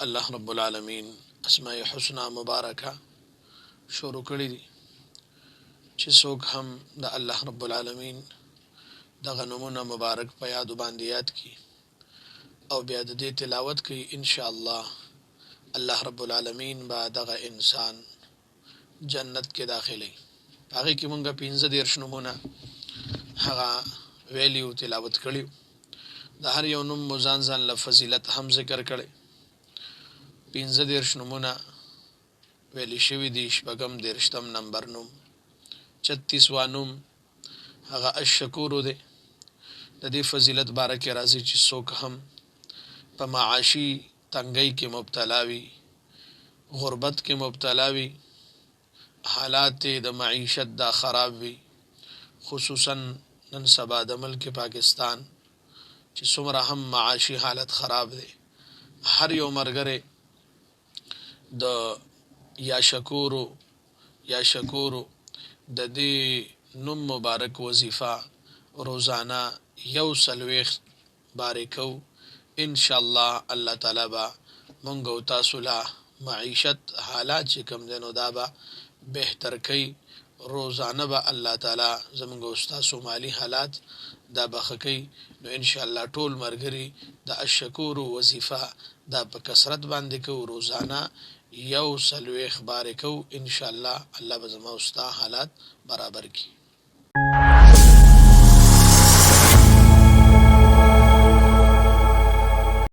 الله رب العالمین اسماء حسنا مبارکه شروع کړی دي چې څوک هم د الله رب العالمین دغه نومونه مبارک په یاد باندې یاد کی او بیا د دې تلاوت کوي ان شاء الله الله رب العالمین با دغه انسان جنت کې داخلي هغه کې مونږه 15 نمونه هغه ویلیو تلاوت کړیو د هر یو نوم مزان ځان له فضیلت هم ذکر کړي 15 نمونه ویلی شوی دی شپږم دیرشتم نمبر نوم 36 وانوم هغه الشکور دی د دې فضیلت باره کې راځي چې څوک هم په معاشي تنګۍ کې مبتلا وي غربت کې مبتلا وي حالات د معیشت دا خراب وي خصوصا نن سبا د ملک پاکستان چې څومره هم معاشي حالت خراب دی هر یو مرګره د یا شکورو د دې نوم مبارک وظیفه روزانه یو سلويخ بارکو ان شاء الله الله تعالی با مونږ او تاسو له معیشت حالات چې کوم دنو دا به بهتر کوي روزانه به الله تعالی زمونږ او تاسو مالی حالات دا بخکی نو ان شاء الله ټول مرګري د الشکور وظیفه دا په کثرت باندې کو روزانه یو سلويخ بارکو ان شاء الله الله به زموږ او حالات برابر کی